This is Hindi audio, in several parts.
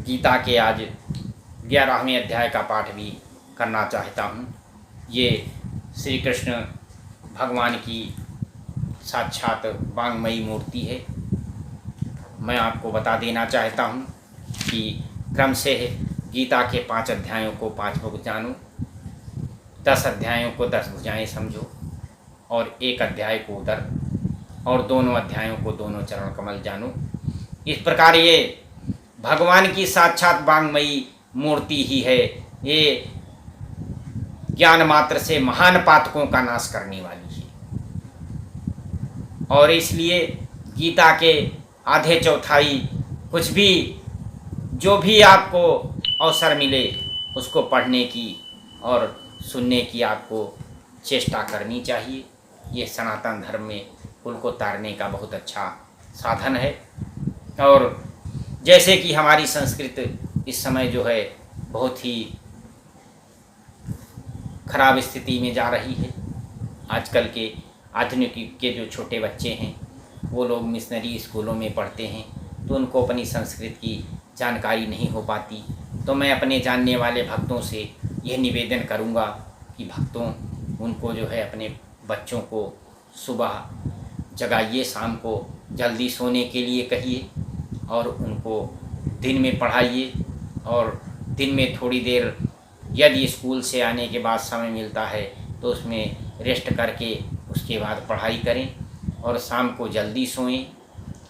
गीता के आज 11वें अध्याय का पाठ भी करना चाहता हूँ। ये श्री कृष्ण भगवान की साक्षात वांगमयी मूर्ति है। मैं आपको बता देना चाहता हूँ कि क्रम से गीता के 5 अध्यायों को 5 भुज जानो, 10 अध्यायों को 10 भुजाएँ समझो, और 1 अध्याय को उदर, और दोनों अध्यायों को दोनों चरण कमल जानो। इस प्रकार ये भगवान की साक्षात वांगमयी मूर्ति ही है। ये ज्ञान मात्र से महान पातकों का नाश करने वाली है, और इसलिए गीता के आधे चौथाई कुछ भी जो भी आपको अवसर मिले उसको पढ़ने की और सुनने की आपको चेष्टा करनी चाहिए। ये सनातन धर्म में कुल को तारने का बहुत अच्छा साधन है। और जैसे कि हमारी संस्कृति इस समय जो है बहुत ही खराब स्थिति में जा रही है। आजकल के आधुनिक युग के जो छोटे बच्चे हैं वो लोग मिशनरी स्कूलों में पढ़ते हैं, तो उनको अपनी संस्कृति की जानकारी नहीं हो पाती। तो मैं अपने जानने वाले भक्तों से यह निवेदन करूंगा कि भक्तों उनको जो है अपने बच्चों को सुबह जगाइए, शाम को जल्दी सोने के लिए कहिए, और उनको दिन में पढ़ाइए, और दिन में थोड़ी देर यदि स्कूल से आने के बाद समय मिलता है तो उसमें रेस्ट करके उसके बाद पढ़ाई करें, और शाम को जल्दी सोएं,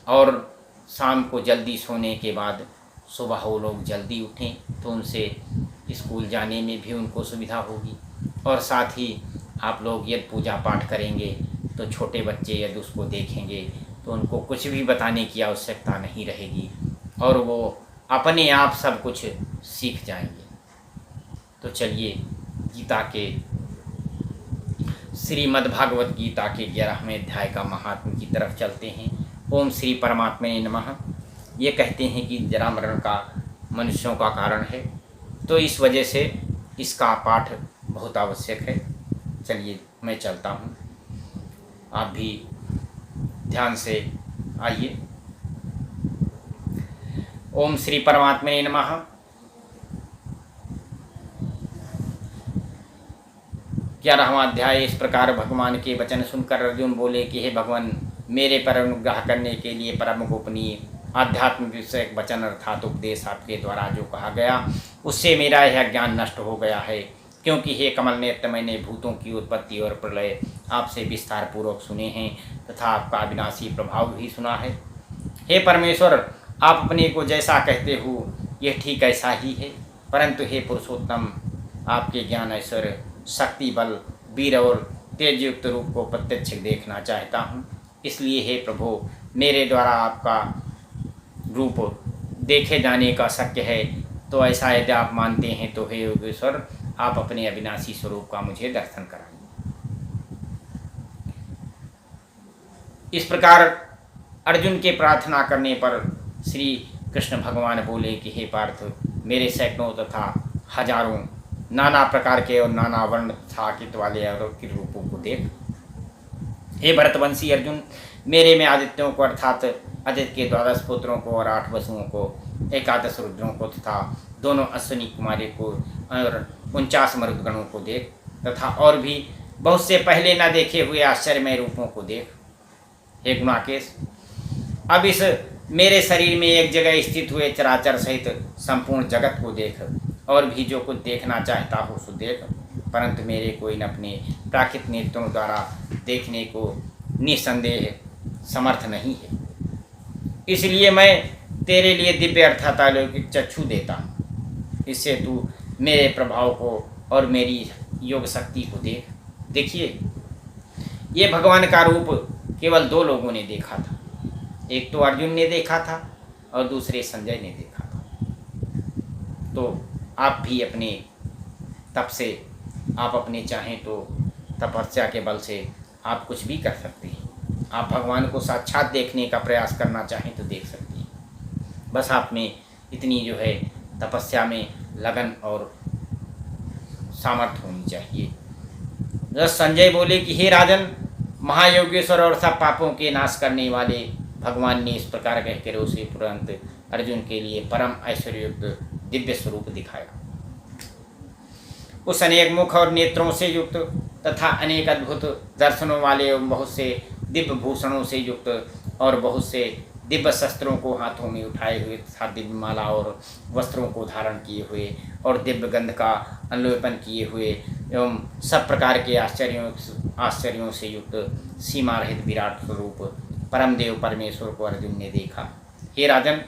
और शाम को जल्दी सोने के बाद सुबह वो लोग जल्दी उठें तो उनसे स्कूल जाने में भी उनको सुविधा होगी। और साथ ही आप लोग यदि पूजा पाठ करेंगे तो छोटे बच्चे यदि उसको देखेंगे तो उनको कुछ भी बताने की आवश्यकता नहीं रहेगी, और वो अपने आप सब कुछ सीख जाएंगे। तो चलिए गीता के श्रीमद्भागवत गीता के 11वें अध्याय का महात्म्य की तरफ चलते हैं। ओम श्री परमात्मने नमः। ये कहते हैं कि जरा मरण का मनुष्यों का कारण है, तो इस वजह से इसका पाठ बहुत आवश्यक है। चलिए मैं चलता हूँ, आप भी ध्यान से आइए। ओम श्री परमात्मने नमः। ग्यारहवां अध्याय। इस प्रकार भगवान के वचन सुनकर अर्जुन बोले कि हे भगवान, मेरे पर अनुग्रह करने के लिए परम गोपनीय आध्यात्मिक विषयक वचन अर्थात उपदेश आपके द्वारा जो कहा गया उससे मेरा यह ज्ञान नष्ट हो गया है, क्योंकि हे कमल नेत्र, मैंने भूतों की उत्पत्ति और प्रलय आपसे विस्तार पूर्वक सुने हैं तथा आपका अविनाशी प्रभाव भी सुना है। हे परमेश्वर, आप अपने को जैसा कहते हो यह ठीक ऐसा ही है, परंतु हे पुरुषोत्तम, आपके ज्ञान ऐश्वर्य शक्ति बल वीर और तेज युक्त रूप को प्रत्यक्ष देखना चाहता हूँ। इसलिए हे प्रभु, मेरे द्वारा आपका रूप देखे जाने का शक्य है, तो ऐसा यदि आप मानते हैं तो हे योगेश्वर, आप अपने अविनाशी स्वरूप का मुझे दर्शन कराइए। इस प्रकार अर्जुन के प्रार्थना करने पर श्री कृष्ण भगवान बोले कि हे पार्थ, मेरे सैकड़ों तथा हजारों नाना प्रकार के और नाना वर्ण तथा आकृति वाले अलौकिक रूपों को देख। हे भरतवंशी अर्जुन, मेरे में आदित्यों को अर्थात आदित्य के 12 पुत्रों को और 8 वसुओं को, 11 रुद्रों को तथा दोनों अश्विनी कुमारी को और 49 मरुदगणों को देख, तथा और भी बहुत से पहले न देखे हुए आश्चर्यमय रूपों को देख। हे गुणाकेश, अब इस मेरे शरीर में एक जगह स्थित हुए चराचर सहित संपूर्ण जगत को देख, और भी जो कुछ देखना चाहता हो सो देख, परंतु मेरे को इन अपने प्राकृतिक नेत्रों द्वारा देखने को निसंदेह समर्थ नहीं है। इसलिए मैं तेरे लिए दिव्य अर्थात अलौकिक चक्षु देता हूँ, इससे तू मेरे प्रभाव को और मेरी योग शक्ति को देख। देखिए, ये भगवान का रूप केवल 2 लोगों ने देखा था, एक तो अर्जुन ने देखा था और दूसरे संजय ने देखा था। तो आप भी अपने तप से, आप अपने चाहें तो तपस्या के बल से आप कुछ भी कर सकते हैं। आप भगवान को साक्षात देखने का प्रयास करना चाहें तो देख सकते हैं। बस आप में इतनी जो है तपस्या में लगन और सामर्थ्य होनी चाहिए। जब संजय बोले कि हे राजन, महायोगेश्वर और सब पापों के नाश करने वाले भगवान ने इस प्रकार कहकर उसे तुरंत अर्जुन के लिए परम ऐश्वर्युक्त दिव्य स्वरूप दिखाया। उस अनेक मुख और नेत्रों से युक्त तथा अनेक अद्भुत दर्शनों वाले एवं बहुत से दिव्य भूषणों से युक्त और बहुत से दिव्य शस्त्रों को हाथों में उठाए हुए तथा दिव्य माला और वस्त्रों को धारण किए हुए और दिव्य गंध का अनुलेपन किए हुए एवं सब प्रकार के आश्चर्यों से युक्त सीमा रहित विराट स्वरूप परम देव परमेश्वर को अर्जुन ने देखा। हे राजन,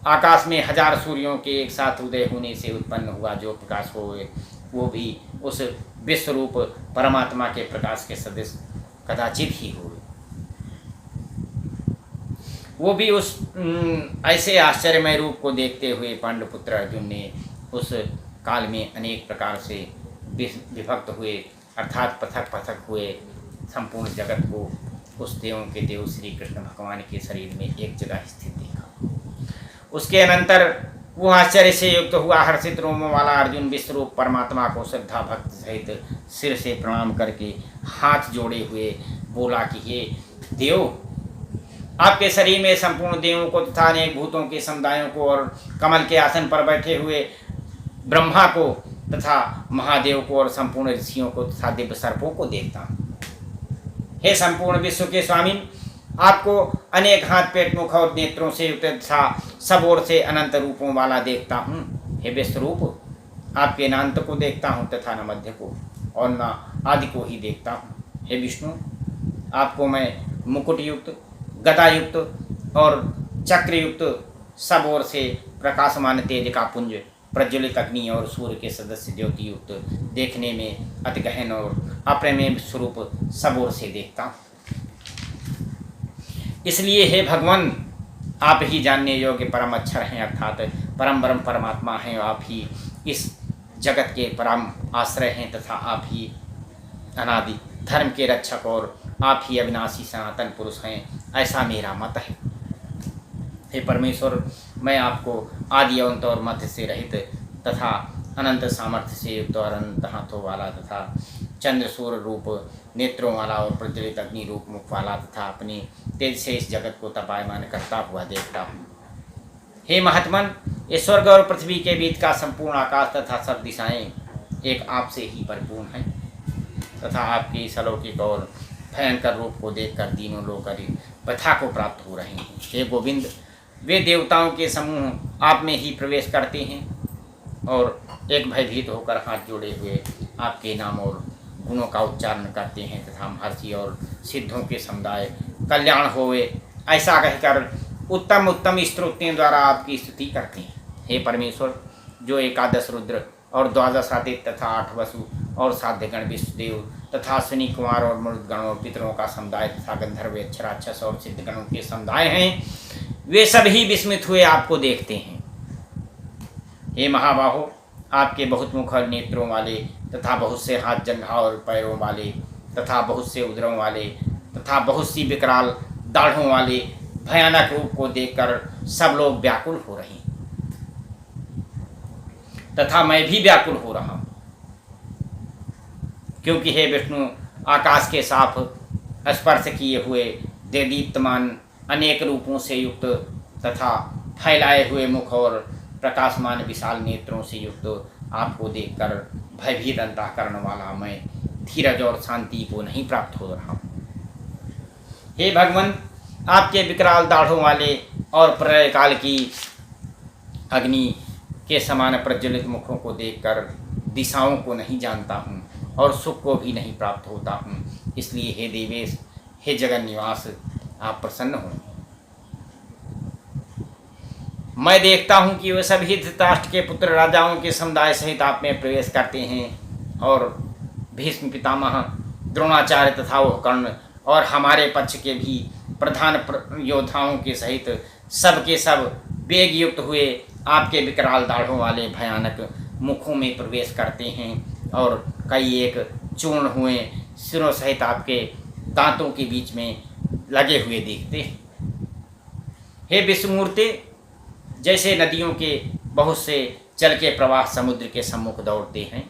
आकाश में 1000 सूर्यों के एक साथ उदय होने से उत्पन्न हुआ जो प्रकाश हुए वो भी उस विश्वरूप परमात्मा के प्रकाश के सदृश कदाचित ही हुए। वो भी उस ऐसे आश्चर्यमय रूप को देखते हुए पांडुपुत्र अर्जुन ने उस काल में अनेक प्रकार से विभक्त हुए अर्थात पृथक पृथक हुए संपूर्ण जगत को उस देवों के देव श्री कृष्ण भगवान के शरीर में एक जगह स्थित देखा। उसके अनंतर वो आश्चर्य से युक्त हुआ हर्षित रोमों वाला अर्जुन विश्वरूप परमात्मा को श्रद्धा भक्त सहित सिर से प्रणाम करके हाथ जोड़े हुए बोला कि हे देव, आपके शरीर में संपूर्ण देवों को तथा अनेक भूतों के समुदायों को और कमल के आसन पर बैठे हुए ब्रह्मा को तथा महादेव को और संपूर्ण ऋषियों को तथा दिव्य सर्पों को देखता हूँ। हे संपूर्ण विश्व के स्वामी, आपको अनेक हाथ पैर मुख और नेत्रों से युक्त तथा सब ओर से अनंत रूपों वाला देखता हूँ। हे विश्वरूप, आपके न अंत को देखता हूँ तथा न मध्य को और न आदि को ही देखता हूँ। हे विष्णु, आपको मैं मुकुट युक्त, गदा युक्त और चक्र युक्त सब ओर से प्रकाशमान तेज का पुंज प्रज्वलित अग्नि और सूर्य के सदस्य ज्योति युक्त देखने में अति गहन और अप्रमेय स्वरूप सब ओर से देखता हूँ। इसलिए हे भगवान, आप ही जानने योग्य परम अक्षर हैं अर्थात परम ब्रह्म परमात्मा हैं। आप ही इस जगत के परम आश्रय हैं तथा आप ही अनादि धर्म के रक्षक और आप ही अविनाशी सनातन पुरुष हैं, ऐसा मेरा मत है। हे परमेश्वर, मैं आपको आदि अंत और मध्य से रहित तथा अनंत सामर्थ्य से युक्त और अनंत हाथों वाला तथा चंद्र सूर्य रूप नेत्रों वाला और प्रज्वलित अग्नि रूप मुख वाला तथा अपने तेज से इस जगत को तपायमान करता हुआ देखता हूँ। हे महात्मन, इस स्वर्ग और पृथ्वी के बीच का संपूर्ण आकाश तथा सब दिशाएं एक आपसे ही परिपूर्ण हैं तथा आपकी इस अलौकिक और भयंकर रूप को देखकर तीनों लोग व्यथा को प्राप्त हो रहे हैं। हे गोविंद, वे देवताओं के समूह आप में ही प्रवेश करते हैं और एक भयभीत होकर हाथ जोड़े हुए आपके नाम और गुणों का उच्चारण करते हैं तथा महर्षि और सिद्धों के समुदाय कल्याण होवे ऐसा कहकर उत्तम उत्तम स्तोत्रों द्वारा आपकी स्तुति करते हैं। हे परमेश्वर, जो 11 रुद्र और 12 आदित्य तथा 8 वसु और साध्यगण विष्णुदेव तथा अश्विनी कुमार और मरुदगण और पितरों का समुदाय तथा गंधर्व अक्षराक्षस और सिद्धगणों के समुदाय हैं, वे सभी विस्मित हुए आपको देखते हैं। हे महाबाहो, आपके बहुत मुख और नेत्रों वाले तथा बहुत से हाथ जंघा और पैरों वाले तथा बहुत से उदरों वाले तथा बहुत सी विकराल दाढ़ों वाले भयानक रूप को देखकर सब लोग व्याकुल हो रहे हैं तथा मैं भी व्याकुल हो रहा हूँ, क्योंकि हे विष्णु, आकाश के साफ स्पर्श किए हुए देदीप्तमान अनेक रूपों से युक्त तथा फैलाए हुए मुख और प्रकाशमान विशाल नेत्रों से युक्त आपको देखकर भयभीत अंतःकरण वाला मैं धीरज और शांति को नहीं प्राप्त हो रहा हूँ। हे भगवान, आपके विकराल दाढ़ों वाले और प्रलय काल की अग्नि के समान प्रज्वलित मुखों को देखकर दिशाओं को नहीं जानता हूँ और सुख को भी नहीं प्राप्त होता हूँ। इसलिए हे देवेश, हे जगन निवास, आप प्रसन्न हों। मैं देखता हूँ कि वे सभी धृतराष्ट्र के पुत्र राजाओं के समुदाय सहित आप में प्रवेश करते हैं और भीष्म पितामह, द्रोणाचार्य तथा वह कर्ण और हमारे पक्ष के भी प्रधान योद्धाओं के सहित सब के सब वेग युक्त हुए आपके विकराल दाढ़ों वाले भयानक मुखों में प्रवेश करते हैं और कई एक चूर्ण हुए सिरों सहित आपके दांतों के बीच में लगे हुए दिखते हैं। हे विष्णुमूर्ति, जैसे नदियों के बहुत से जल के प्रवाह समुद्र के सम्मुख दौड़ते हैं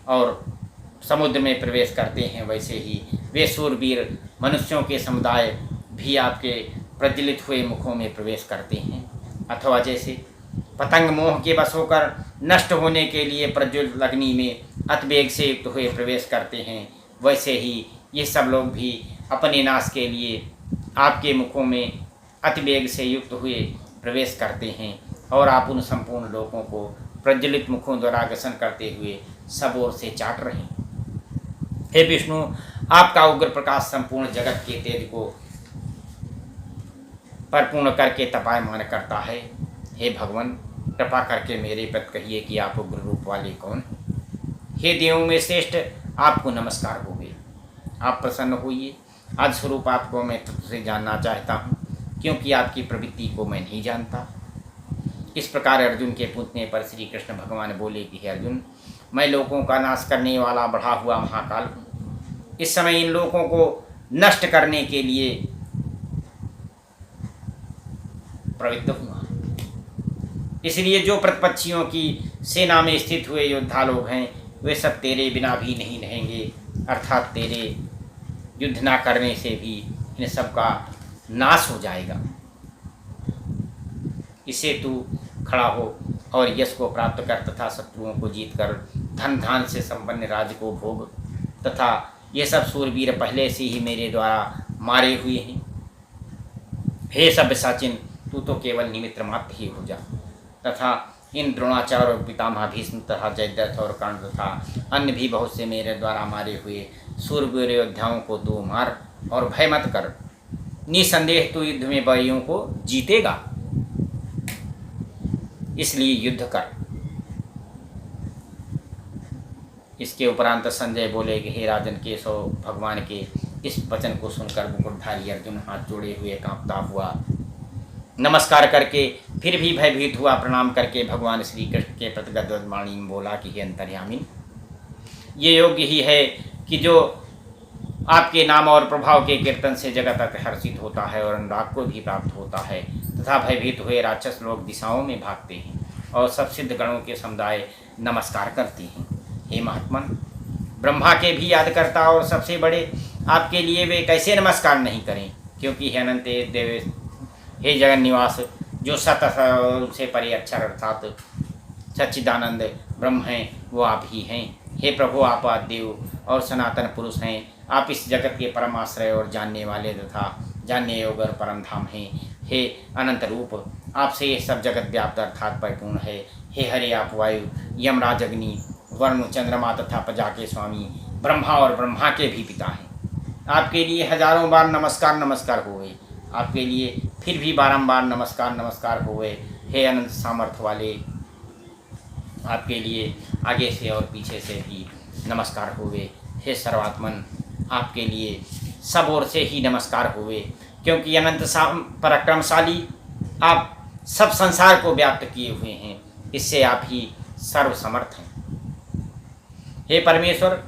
और समुद्र में प्रवेश करते हैं, वैसे ही वे शूरवीर मनुष्यों के समुदाय भी आपके प्रज्वलित हुए मुखों में प्रवेश करते हैं अथवा जैसे पतंग मोह के वश होकर नष्ट होने के लिए प्रज्वलित अग्नि में अतिवेग से युक्त हुए प्रवेश करते हैं, वैसे ही ये सब लोग भी अपने नाश के लिए आपके मुखों में अतिवेग से युक्त हुए प्रवेश करते हैं और आप उन संपूर्ण लोगों को प्रज्वलित मुखों द्वारा अग्रसर करते हुए सब ओर से चाट रहे हैं। हे विष्णु, आपका उग्र प्रकाश संपूर्ण जगत के तेज को परिपूर्ण करके तपायमान करता है। हे भगवान, कृपा करके मेरे प्रति कहिए कि आप उग्र रूप वाले कौन हैं। हे देवों में श्रेष्ठ, आपको नमस्कार हो गए, आप प्रसन्न होइए। आज स्वरूप आपको मैं तुझसे जानना चाहता हूँ, क्योंकि आपकी प्रवृत्ति को मैं नहीं जानता। इस प्रकार अर्जुन के पूछने पर श्री कृष्ण भगवान बोले कि हे अर्जुन, मैं लोगों का नाश करने वाला बढ़ा हुआ महाकाल हूँ। इस समय इन लोगों को नष्ट करने के लिए प्रवृत्त हुआ। इसलिए जो प्रतिपक्षियों की सेना में स्थित हुए योद्धा लोग हैं, वे सब तेरे बिना भी नहीं रहेंगे, अर्थात तेरे युद्ध ना करने से भी इन सब का नाश हो जाएगा। इसे तू खड़ा हो और यश को प्राप्त कर तथा शत्रुओं को जीत कर धन धान से संपन्न राज्य को भोग, तथा ये सब सूरवीर पहले से ही मेरे द्वारा मारे हुए हैं। हे सब्यसाचिन, तू तो केवल निमित्त मात्र ही हो जा, तथा इन द्रोणाचार्य और पितामह भीष्म तथा जयद्रथ और कर्ण तथा अन्य भी बहुत से मेरे द्वारा मारे हुए सूरवीर योद्धाओं को तू मार और भय मत कर। निसंदेह तू युद्ध में बैरियों को जीतेगा, इसलिए युद्ध कर। इसके उपरांत संजय बोले कि हे राजन केशव, भगवान के इस वचन को सुनकर मुकुटधारी अर्जुन हाथ जोड़े हुए कांपता हुआ नमस्कार करके फिर भी भयभीत हुआ प्रणाम करके भगवान श्री कृष्ण के प्रति गद्गद वाणी में बोला कि हे अंतर्यामी, ये योग्य ही है कि जो आपके नाम और प्रभाव के कीर्तन से जगत हर्षित होता है और अनुराग को भी प्राप्त होता है, तथा भयभीत हुए राक्षस लोग दिशाओं में भागते हैं और सब सिद्ध गणों के समुदाय नमस्कार करते हैं। हे महात्मन, ब्रह्मा के भी याद करता और सबसे बड़े आपके लिए वे कैसे नमस्कार नहीं करें, क्योंकि हे अनंत देव, हे जगन निवास, जो सत से परे अक्षर अर्थात सच्चिदानंद ब्रह्म हैं, वो आप ही हैं। हे प्रभु, आप आदिदेव और सनातन पुरुष हैं। आप इस जगत के परम आश्रय और जानने वाले तथा जानने योग्य और परम धाम हैं। हे अनंत रूप, आपसे ये सब जगत व्याप्त अर्थात परिपूर्ण है। हे हरे, आप वायु, यमराज, अग्नि, वरुण, चंद्रमा तथा प्रजा के स्वामी, ब्रह्मा और ब्रह्मा के भी पिता हैं। आपके लिए हजारों बार नमस्कार नमस्कार हुए, आपके लिए फिर भी बारंबार नमस्कार नमस्कार हुए। हे अनंत सामर्थ्य वाले, आपके लिए आगे से और पीछे से भी नमस्कार हुए। हे सर्वात्मन, आपके लिए सब ओर से ही नमस्कार हुए, क्योंकि अनंत पराक्रमशाली आप सब संसार को व्याप्त किए हुए हैं, इससे आप ही सर्वसमर्थ हैं। हे परमेश्वर,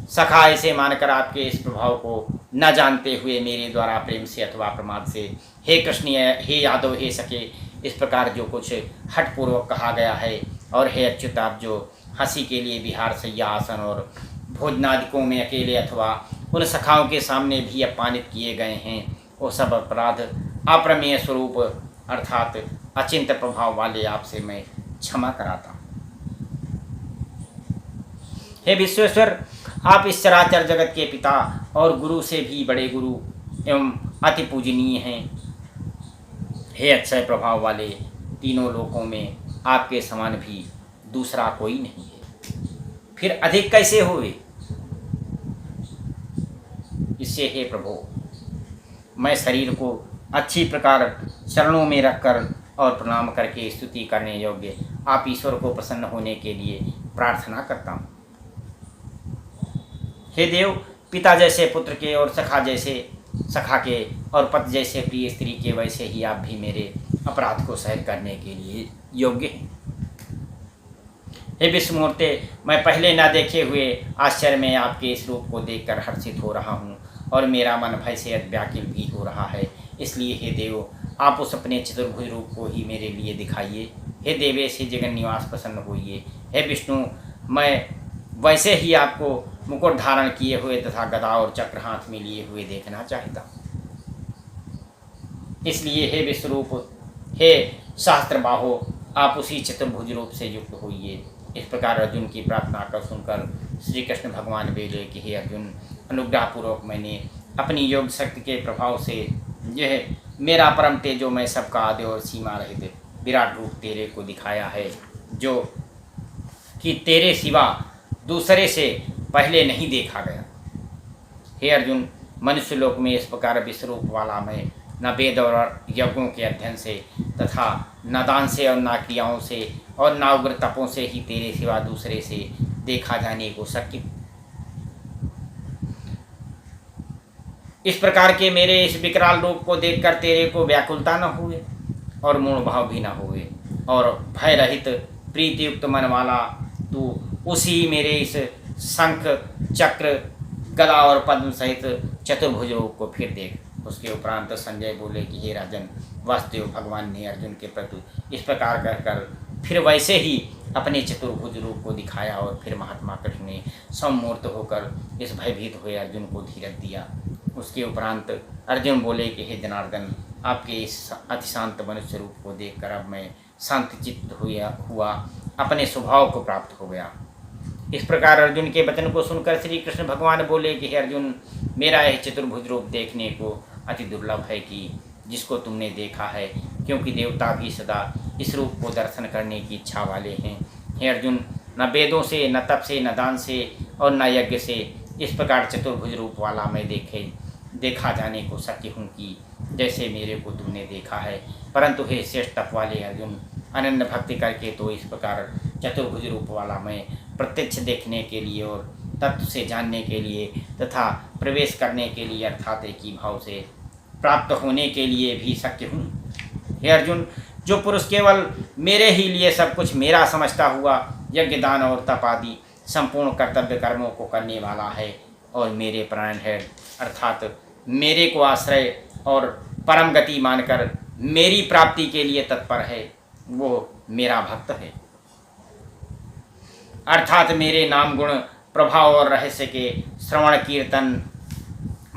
सखा ऐसे मानकर आपके इस प्रभाव को न जानते हुए मेरे द्वारा प्रेम से अथवा प्रमाद से हे कृष्ण, हे यादव, हे सखे, इस प्रकार जो कुछ हठपूर्वक कहा गया है, और हे अच्युत, आप जो हंसी के लिए विहार सैया आसन और भोजनादिकों में अकेले अथवा उन सखाओं के सामने भी अपमानित किए गए हैं, वो सब अपराध अप्रमेय स्वरूप अर्थात अचिंत्य प्रभाव वाले आपसे मैं क्षमा कराता हूँ। हे विश्वेश्वर, आप इस चराचर जगत के पिता और गुरु से भी बड़े गुरु एवं अति पूजनीय हैं। हे अक्षय प्रभाव वाले, तीनों लोकों में आपके समान भी दूसरा कोई नहीं है, फिर अधिक कैसे होवे। इससे हे प्रभु, मैं शरीर को अच्छी प्रकार चरणों में रखकर और प्रणाम करके स्तुति करने योग्य आप ईश्वर को प्रसन्न होने के लिए प्रार्थना करता हूँ। हे देव, पिता जैसे पुत्र के और सखा जैसे सखा के और पति जैसे प्रिय स्त्री के, वैसे ही आप भी मेरे अपराध को सहन करने के लिए योग्य हैं। हे विष्णुमूर्ते, मैं पहले न देखे हुए आश्चर्य में आपके इस रूप को देखकर हर्षित हो रहा हूँ और मेरा मन भय से व्याकुल भी हो रहा है। इसलिए हे देव, आप उस अपने चतुर्भुज रूप को ही मेरे लिए दिखाइए। हे देवेश, हे जगन निवास, प्रसन्न होइए। हे विष्णु, मैं वैसे ही आपको मुकुट धारण किए हुए तथा गदा और चक्र हाथ में लिए हुए देखना चाहता हूँ। इसलिए हे विश्वरूप, हे सहस्त्रबाहो, आप उसी चतुर्भुज रूप से युक्त होइए। इस प्रकार अर्जुन की प्रार्थना कर सुनकर श्री कृष्ण भगवान बोले कि हे अर्जुन, अनुग्रहपूर्वक मैंने अपनी योग शक्ति के प्रभाव से यह मेरा परम तेजोमय सबका आदि और सीमा रहित विराट रूप तेरे को दिखाया है, जो कि तेरे सिवा दूसरे से पहले नहीं देखा गया। हे अर्जुन, मनुष्य लोक में इस प्रकार विश्वरूप वाला मैं न वेद और यज्ञों के अध्ययन से तथा न दान से और न क्रियाओं से और न उग्र तपों से ही तेरे सिवा दूसरे से देखा जाने को शक्य। इस प्रकार के मेरे इस विकराल रूप को देखकर तेरे को व्याकुलता न हुए और मूढ़ भाव भी न हुए, और भय रहित प्रीतियुक्त मन वाला तू उसी मेरे इस शंख चक्र गदा और पद्म सहित चतुर्भुज रूप को फिर देख। उसके उपरांत संजय बोले कि हे राजन, वासुदेव भगवान ने अर्जुन के प्रति इस प्रकार कहकर फिर वैसे ही अपने चतुर्भुज रूप को दिखाया, और फिर महात्मा कृष्ण ने सम्मूर्त होकर इस भयभीत हुए अर्जुन को धीरज दिया। उसके उपरांत अर्जुन बोले कि हे जनार्दन, आपके इस अति शांत मनुष्य रूप को देखकर अब मैं शांत चित्त हुआ अपने स्वभाव को प्राप्त हो गया। इस प्रकार अर्जुन के वचन को सुनकर श्री कृष्ण भगवान बोले कि हे अर्जुन, मेरा यह चतुर्भुज रूप देखने को अति दुर्लभ है कि जिसको तुमने देखा है, क्योंकि देवता भी सदा इस रूप को दर्शन करने की इच्छा वाले हैं। हे अर्जुन, न वेदों से, न तप से, न दान से और न यज्ञ से इस प्रकार चतुर्भुज रूप वाला मैं देखा जाने को शक्य हूँ कि जैसे मेरे को तुमने देखा है। परंतु हे श्रेष्ठ तप वाले अर्जुन, अनन्य भक्ति करके तो इस प्रकार चतुर्भुज रूप वाला मैं प्रत्यक्ष देखने के लिए और तत्व से जानने के लिए तथा प्रवेश करने के लिए अर्थात एक ही भाव से प्राप्त होने के लिए भी शक्य हूँ। हे अर्जुन, जो पुरुष केवल मेरे ही लिए सब कुछ मेरा समझता हुआ यज्ञ दान और तप आदि संपूर्ण कर्तव्य कर्मों को करने वाला है और मेरे प्राण है अर्थात मेरे को आश्रय और परम गति मानकर मेरी प्राप्ति के लिए तत्पर है, वो मेरा भक्त है। अर्थात मेरे नाम गुण प्रभाव और रहस्य के श्रवण कीर्तन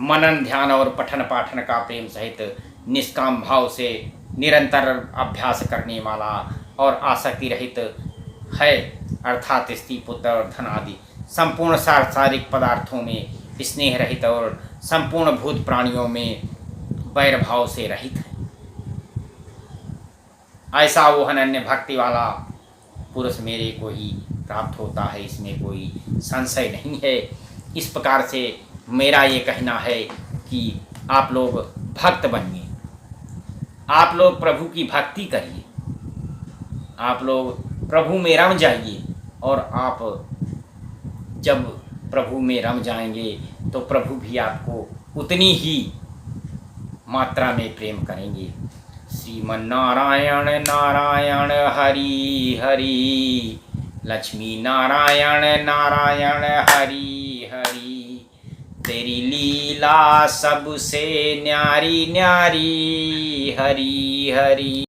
मनन ध्यान और पठन पाठन का प्रेम सहित निष्काम भाव से निरंतर अभ्यास करने वाला और आसक्ति रहित है, अर्थात स्त्री पुत्र और धन आदि संपूर्ण सांसारिक पदार्थों में स्नेह रहित और संपूर्ण भूत प्राणियों में वैर भाव से रहित है। ऐसा वो अनन्य भक्ति वाला पुरुष मेरे को ही प्राप्त होता है, इसमें कोई संशय नहीं है। इस प्रकार से मेरा ये कहना है कि आप लोग भक्त बनिए, आप लोग प्रभु की भक्ति करिए, आप लोग प्रभु में रम जाइए, और आप जब प्रभु में रम जाएंगे तो प्रभु भी आपको उतनी ही मात्रा में प्रेम करेंगे। श्रीमन्नारायण नारायण हरि हरि, लक्ष्मी नारायण नारायण हरि हरि, तेरी लीला सबसे न्यारी न्यारी हरि हरि।